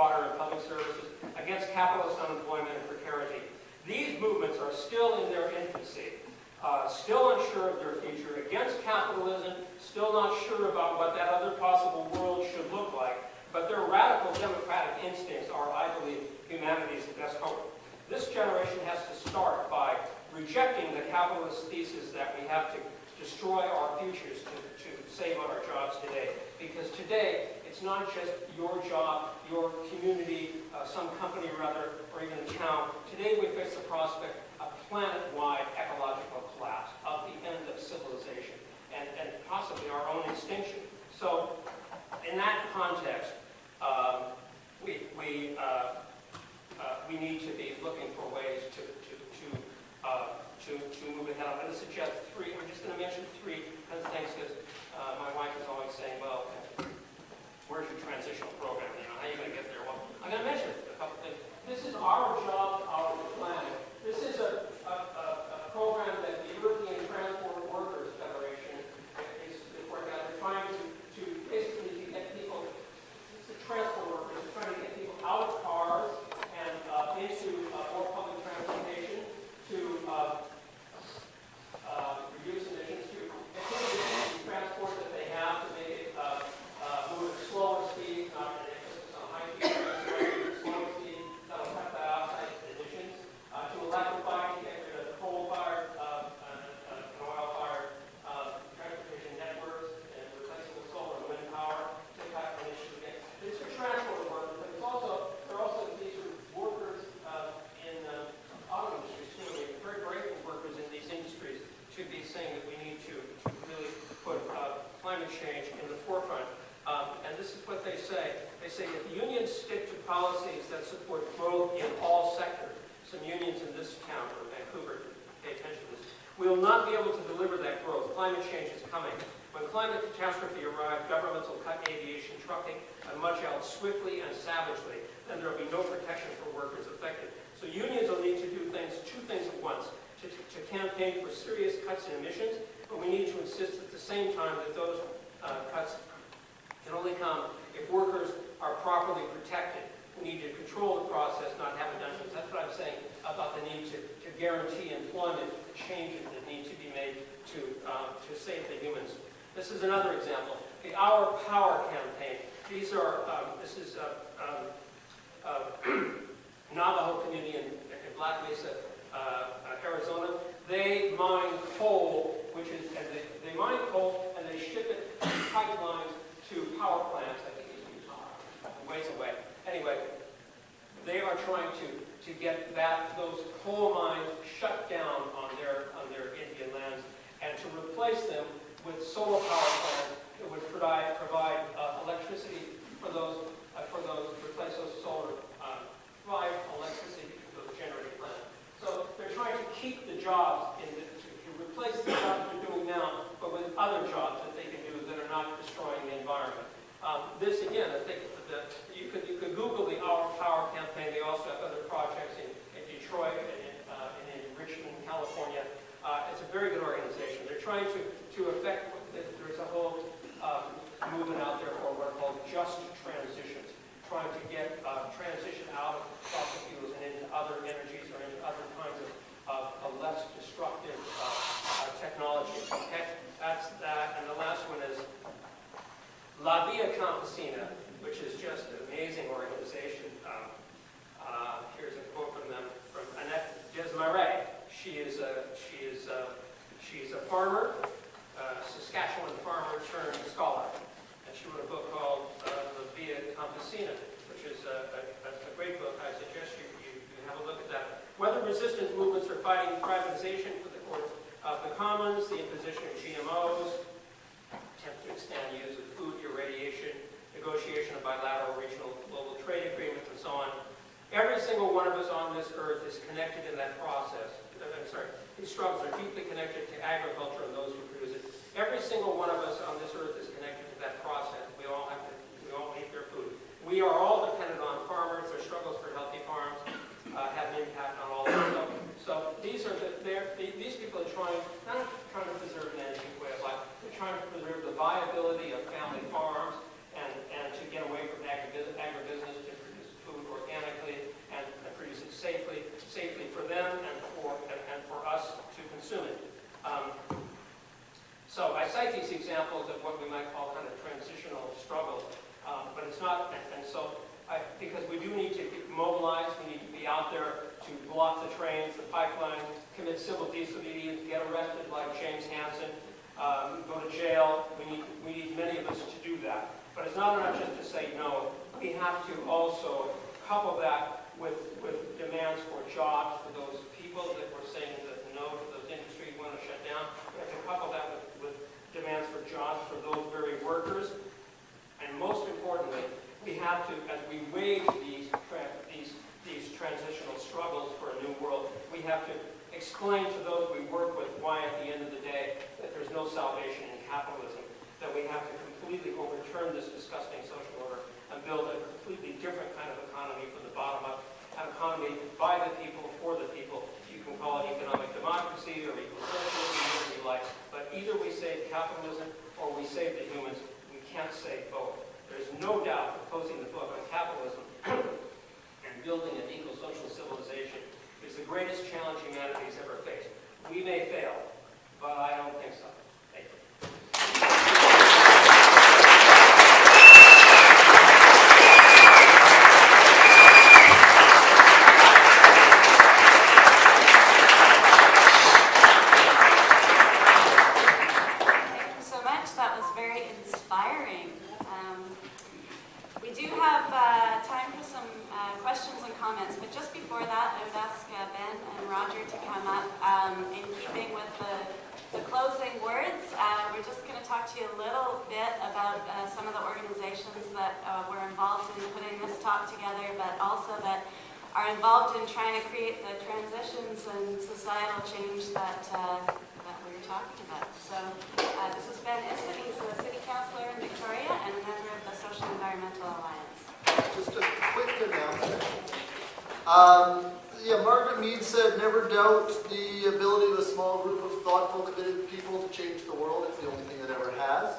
water and public services, against capitalist unemployment and precarity. These movements are still in their infancy, still unsure of their future, against capitalism, still not sure about what that other possible world should look like, but their radical democratic instincts are, I believe, humanity's best hope. This generation has to start by rejecting the capitalist thesis that we have to destroy our futures to save on our jobs today. Because today, it's not just your job, your community, some company rather, or even a town. Today we face the prospect of planet-wide ecological collapse, of the end of civilization, and possibly our own extinction. So, in that context, we need to be looking for ways to move ahead. I'm going to suggest three. I'm just going to mention three things because my wife is always saying, "Well, where's your transitional program? You know, how are you going to get there?" Well, I'm going to mention a couple things. This is our job, our planet. This is a program that the European Transport Workers Federation is working on. They're trying to basically get people, the transport workers, are trying to get people out of cars and into more public transportation to reduce emissions, to improve the transport that they have to make it move at slower speed, not an emphasis on high speed, slower speed, that'll cut the outside emissions, to electrify, to get rid of coal-fired and oil-fired transportation networks and replace it with solar and wind power to cut emissions again. These are transport workers, but there are also these workers in auto industries too. Very grateful workers in these industries should be saying that we need to really put climate change in the forefront. And this is what they say. They say if unions stick to policies that support growth in all sectors, some unions in this town, or Vancouver, pay attention to this, we will not be able to deliver that growth. Climate change is coming. When climate catastrophe arrives, governments will cut aviation, trucking, and much else swiftly and savagely. Then there will be no protection for workers affected. So unions will need to do two things at once. To campaign for serious cuts in emissions, but we need to insist at the same time that those cuts can only come if workers are properly protected. We need to control the process, not have it done. That's what I'm saying about the need to guarantee employment, the changes that need to be made to save the humans. This is another example. The Our Power campaign. These are, this is Navajo community in Black Mesa, Arizona. They mine coal, they mine coal and they ship it in pipelines to power plants. I think it's Utah, ways away. Anyway, they are trying to get those coal mines shut down on their Indian lands and to replace them with solar power plants that would provide electricity for those replace those solar provide electricity to those generating plants. So they're trying to keep the jobs to replace the jobs they're doing now, but with other jobs that they can do that are not destroying the environment. This again, I think you could Google the Our Power campaign. They also have other projects in Detroit and in Richmond, California. It's a very good organization. They're trying to affect. There's a whole movement out there for what are called just transitions, trying to get transition out of fossil fuels and into other energies or into other kinds of less destructive technologies. Okay, that's that. And the last one is La Via Campesina, which is just an amazing organization. Here's a quote from them, from Annette Desmarais. She's a farmer, Saskatchewan farmer turned scholar. And she wrote a book called La Via Campesina, which is a great book. I suggest you have a look at that. Whether resistance movements are fighting privatization for the commons, the imposition of GMOs, attempt to extend the use of food irradiation, negotiation of bilateral, regional, global trade agreements, and so on. Every single one of us on this earth is connected in that process. These struggles are deeply connected to agriculture and those who produce it. Every single one of us on this earth is connected to that process. We all eat their food. We are all dependent on farmers. Their struggles for healthy farms have an impact on all of us. So these people are not trying to preserve an energy way of life. They're trying to preserve the viability of family farms and to get away from agribusiness to produce it's not, and so, because we do need to mobilize, we need to be out there to block the trains, the pipeline, commit civil disobedience, get arrested like James Hansen, go to jail. We need many of us to do that. But it's not enough just to say no. We have to also couple that with demands for jobs for those people that we're saying that no to those industries we want to shut down. We have to couple that with demands for jobs for those very workers. And most importantly, we have to, as we wage these transitional struggles for a new world, we have to explain to those we work with why at the end of the day that there's no salvation in capitalism, that we have to completely overturn this disgusting social order and build a completely different kind of economy from the bottom up, an economy by the people, for the people. You can call it economic democracy or ecosocialism, whatever you like, but either we save capitalism or we save the humans. We can't save both. There's no doubt that closing the book on capitalism and building an eco-social civilization is the greatest challenge humanity has ever faced. We may fail, but I don't think so. Thank you. Thank you so much. That was very inspiring. We do have time for some questions and comments, but just before that, I would ask Ben and Roger to come up. In keeping with the closing words, we're just going to talk to you a little bit about some of the organizations that were involved in putting this talk together, but also that are involved in trying to create the transitions and societal change that we were talking about. So this is Ben Isford. He's a city councillor in Victoria and a member of the Social Environmental Alliance. Just a quick announcement. Margaret Mead said, never doubt the ability of a small group of thoughtful, committed people to change the world. It's the only thing that ever has.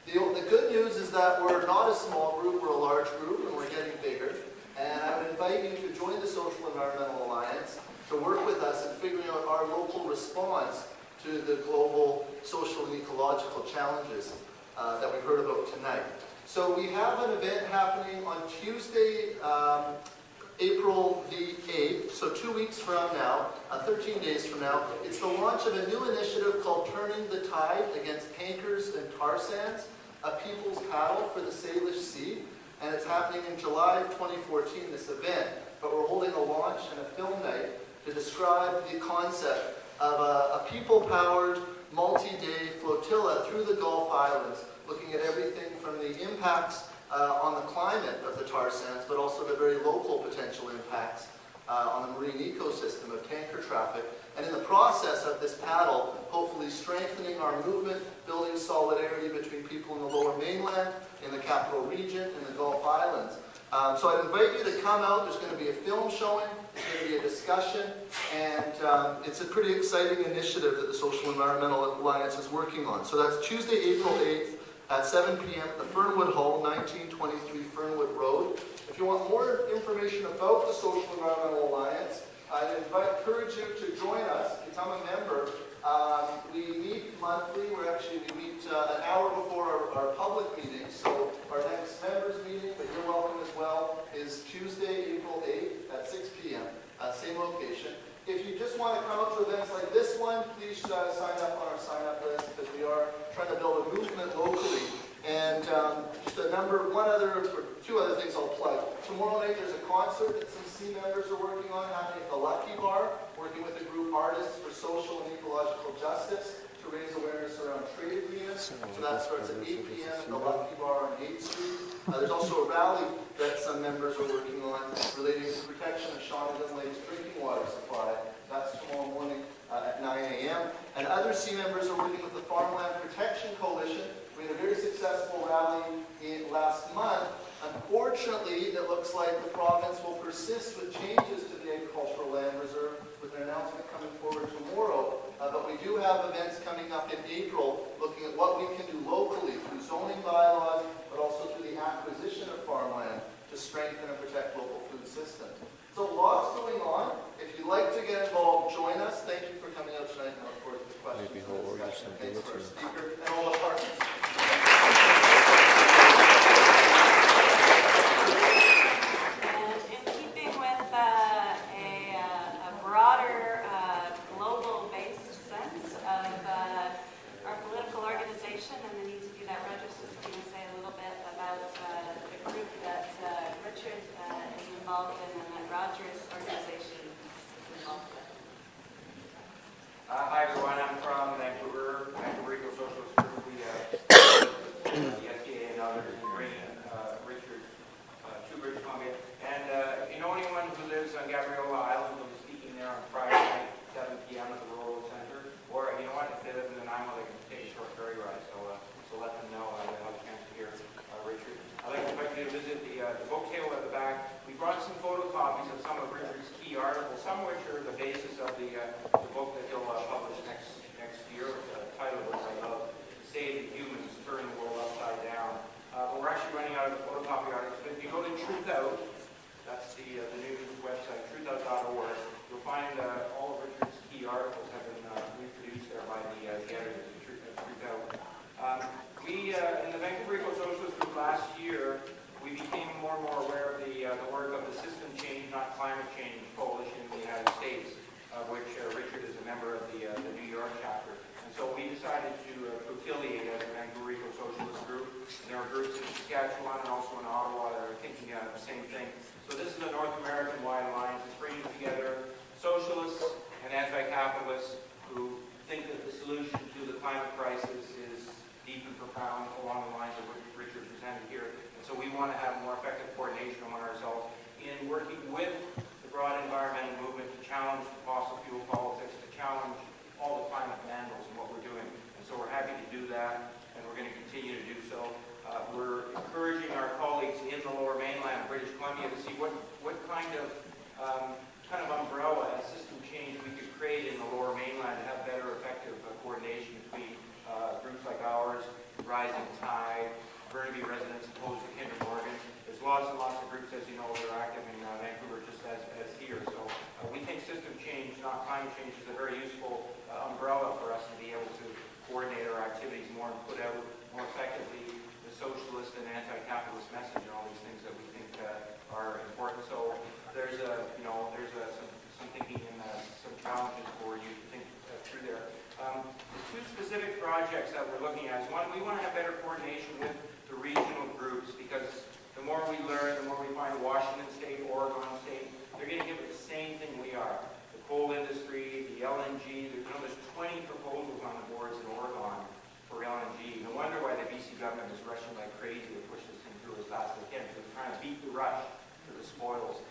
The good news is that we're not a small group, we're a large group, and we're getting bigger. And I would invite you to join the Social Environmental Alliance to work with us in figuring out our local response to the global social and ecological challenges that we've heard about tonight. So we have an event happening on Tuesday, April the 8th, so 2 weeks from now, 13 days from now. It's the launch of a new initiative called Turning the Tide Against Tankers and Tar Sands, a people's paddle for the Salish Sea. And it's happening in July of 2014, this event. But we're holding a launch and a film night to describe the concept of a people-powered, multi-day flotilla through the Gulf Islands, looking at everything from the impacts on the climate of the tar sands, but also the very local potential impacts on the marine ecosystem of tanker traffic. And in the process of this paddle, hopefully strengthening our movement, building solidarity between people in the Lower Mainland, in the Capital Region, in the Gulf Islands. So I'd invite you to come out. There's going to be a film showing, there's going to be a discussion, and it's a pretty exciting initiative that the Social Environmental Alliance is working on. So that's Tuesday, April 8th at 7 p.m. at the Fernwood Hall, 1923 Fernwood Road. If you want more information about the Social Environmental Alliance, I'd encourage you to join us, become a member. We meet monthly. We meet an hour before our public meeting. So our next members meeting, but you're welcome as well, is Tuesday, April 8th at 6 p.m. Same location. If you just want to come up to events like this one, please sign up on our sign-up list, because we are trying to build a movement locally. And just two other things I'll plug. Tomorrow night there's a concert that some C members are working on happening at the Lucky Bar, working with a group Artists for Social and Ecological Justice to raise awareness around trade agreements. So that starts at 8 p.m. at the Lucky Bar on 8th Street. There's also a rally that some members are working on relating to protection of Shawnigan Lake's drinking water supply. That's tomorrow morning at 9 a.m. And other C members are working with the Farmland Protection Coalition. We had a very successful rally last month. Unfortunately, it looks like the province will persist with changes to the Agricultural Land Reserve, with an announcement coming forward tomorrow. But we do have events coming up in April looking at what we can do locally through zoning bylaws, but also through the acquisition of farmland to strengthen and protect local food systems. So lots going on. If you'd like to get involved, join us. Thank you for coming out tonight, and I look forward to the questions and discussion. Thanks to our speaker and all the partners. the book table at the back. We brought some photocopies of some of Richard's key articles, some of which are the basis of the book that he'll publish next year. The title was, I love, Save the Humans, Turn the World Upside Down. But we're actually running out of the photocopy articles. But if you go to Truth Out, that's the news website, truthout.org, you'll find all of Richard's key articles have been reproduced there by the editors of Truth Out. In the Vancouver Ecosocialist group last year, we became more and more aware of the work of the System Change, Not Climate Change Coalition in the United States, which Richard is a member of the New York chapter. And so we decided to affiliate as a Vancouver Ecosocialist group. And there are groups in Saskatchewan and also in Ottawa that are thinking the same thing. So this is a North American-wide alliance. It's bringing together socialists and anti-capitalists who think that the solution to the climate crisis is deep and profound along the lines of what Richard presented here. And so we want to have more effective coordination among ourselves in working with the broad environmental movement to challenge the fossil fuel politics, to challenge all the climate vandals and what we're doing. And so we're happy to do that, and we're going to continue to do so. We're encouraging our colleagues in the Lower Mainland, British Columbia, to see what kind of umbrella and system change we could create in the Lower Mainland to have better effective coordination between groups like ours, Rising Tide, Burnaby residents opposed to Kinder Morgan. There's lots and lots of groups, as you know, that are active in Vancouver just as here. So we think system change, not climate change, is a very useful umbrella for us to be able to coordinate our activities more and put out more effectively the socialist and anti-capitalist message and all these things that we think are important. So there's some thinking and some challenges for you to think through there. The two specific projects that we're looking at is one, we want to have better coordination with the regional groups, because the more we learn, the more we find Washington State, Oregon State, they're going to give it the same thing we are. The coal industry, the LNG, there's 20 proposals on the boards in Oregon for LNG. No wonder why the BC government is rushing like crazy to push this thing through as fast as they can, because they're trying to beat the rush to the spoils.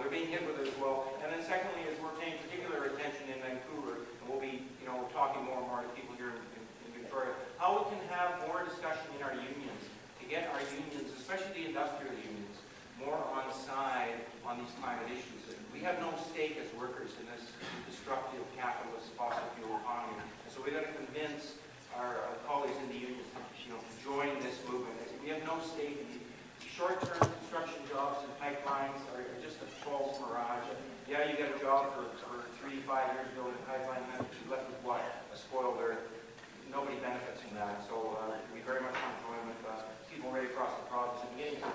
They're being hit with it as well. And then secondly is we're paying particular attention in Vancouver, and we'll be talking more and more to people here in Victoria, how we can have more discussion in our unions, to get our unions, especially the industrial unions, more on side on these climate issues. And we have no stake as workers in this destructive capitalist fossil fuel economy. And so we've got to convince our colleagues in the unions to join this movement. We have no stake in the short-term construction jobs and pipelines are just a false mirage. Yeah, you get a job for 3 to 5 years building a pipeline, and then you're left with what? A spoiled earth. Nobody benefits from that. So we very much want to join with people right across the province and beginning to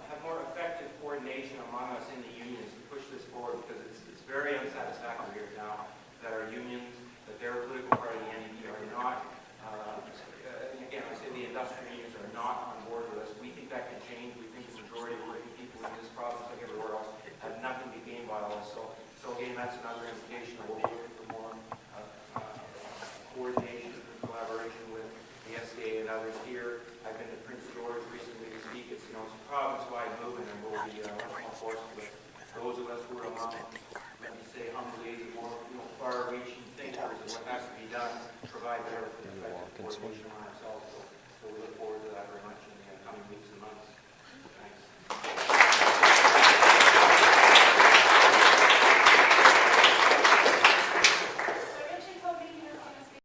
have more effective coordination among us in the unions to push this forward, because it's very unsatisfactory here now that our unions, that their political party, the NDP, are not, again, I say the industrial unions are not on board with us. We think that can change. We think the majority of working people in this province, like everywhere else, have nothing to gain by all this. So again, that's another indication that we'll be looking for more coordination and collaboration with the SCA and others here. I've been to Prince George recently to speak. It's a province-wide movement, and we'll be much more forceful with those of us who are among, let me say humbly, the more far-reaching thinkers of what has to be done to provide better effective coordination.